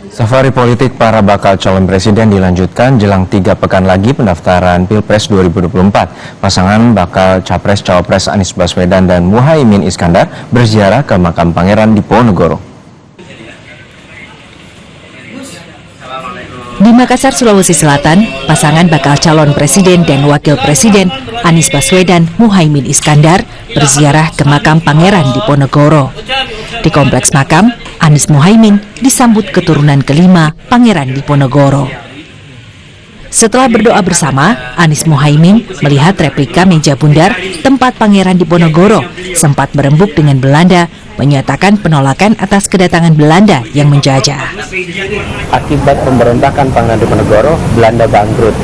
Safari politik para bakal calon presiden dilanjutkan jelang 3 pekan lagi pendaftaran Pilpres 2024. Pasangan bakal Capres-Cawapres Anies Baswedan dan Muhaimin Iskandar berziarah ke makam Pangeran Diponegoro. Di Makassar, Sulawesi Selatan, pasangan bakal calon presiden dan wakil presiden Anies Baswedan Muhaimin Iskandar berziarah ke makam Pangeran Diponegoro. Di kompleks makam, Anies Muhaimin disambut keturunan kelima Pangeran Diponegoro. Setelah berdoa bersama, Anies Muhaimin melihat replika meja bundar tempat Pangeran Diponegoro sempat berembuk dengan Belanda, menyatakan penolakan atas kedatangan Belanda yang menjajah. Akibat pemberontakan Pangeran Diponegoro, Belanda bangkrut.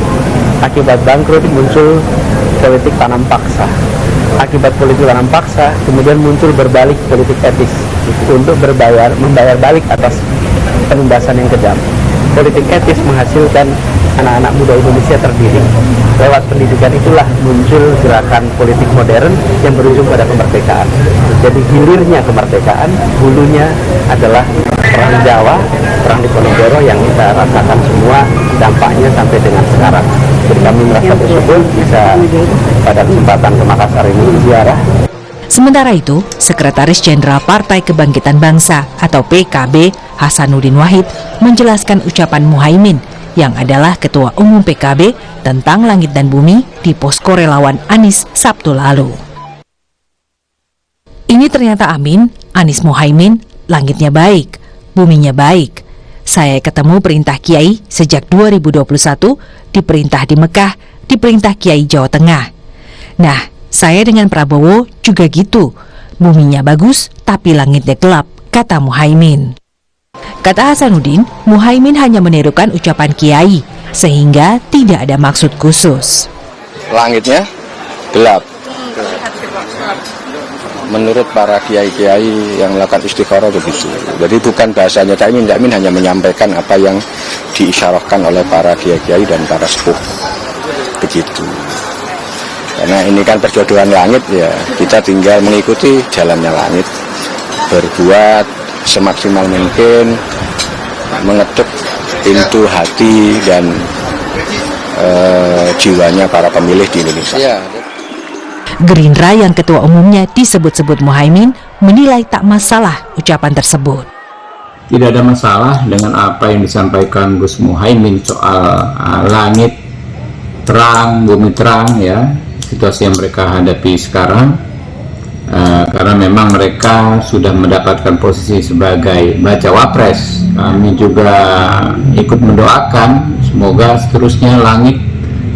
Akibat bangkrut muncul politik tanam paksa. Akibat politik tanam paksa, kemudian muncul berbalik politik etis untuk membayar balik atas penindasan yang kejam. Politik etis menghasilkan anak-anak muda Indonesia terdidik. Lewat pendidikan itulah muncul gerakan politik modern yang berujung pada kemerdekaan. Jadi hilirnya kemerdekaan, hulunya adalah perang Jawa, perang Diponegoro yang kita rasakan semua dampaknya sampai dengan sekarang. Jadi kami merasa bersyukur bisa pada kesempatan ke Makassar ini ziarah. Sementara itu, Sekretaris Jenderal Partai Kebangkitan Bangsa atau PKB Hasanuddin Wahid menjelaskan ucapan Muhaimin yang adalah Ketua Umum PKB tentang langit dan bumi di posko relawan Anies Sabtu lalu. Ini ternyata amin, Anies Muhaimin, langitnya baik, buminya baik. Saya ketemu perintah Kiai sejak 2021, diperintah di Mekah, diperintah Kiai Jawa Tengah. Nah, saya dengan Prabowo juga gitu, buminya bagus tapi langitnya gelap, kata Muhaimin. Kata Hasanuddin, Muhaimin hanya menirukan ucapan Kiai, sehingga tidak ada maksud khusus. Langitnya gelap. Menurut para kiai-kiai yang melakukan istikharah begitu. Jadi bukan bahasanya Caimin hanya menyampaikan apa yang diisyarahkan oleh para kiai-kiai dan para sepuh. Begitu. Karena ini kan perjodohan langit ya, kita tinggal mengikuti jalannya langit. Berbuat semaksimal mungkin, mengetuk pintu hati dan jiwanya para pemilih di Indonesia. Ya. Gerindra yang ketua umumnya disebut-sebut Muhaimin menilai tak masalah ucapan tersebut. Tidak ada masalah dengan apa yang disampaikan Gus Muhaimin soal langit terang, bumi terang ya, situasi yang mereka hadapi sekarang. Karena memang mereka sudah mendapatkan posisi sebagai bacawa pres. Kami juga ikut mendoakan semoga seterusnya langit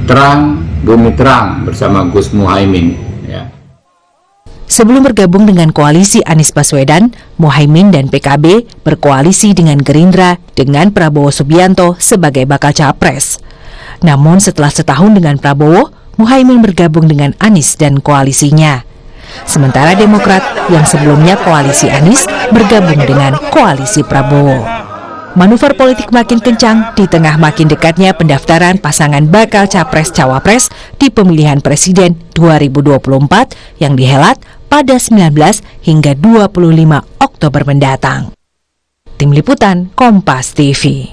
terang, bumi terang bersama Gus Muhaimin. Ya. Sebelum bergabung dengan koalisi Anies Baswedan, Muhaimin dan PKB berkoalisi dengan Gerindra dengan Prabowo Subianto sebagai bakal capres. Namun setelah setahun dengan Prabowo, Muhaimin bergabung dengan Anies dan koalisinya. Sementara Demokrat yang sebelumnya koalisi Anies bergabung dengan koalisi Prabowo. Manuver politik makin kencang di tengah makin dekatnya pendaftaran pasangan bakal Capres-Cawapres di pemilihan Presiden 2024 yang dihelat pada 19 hingga 25 Oktober mendatang. Tim Liputan Kompas TV.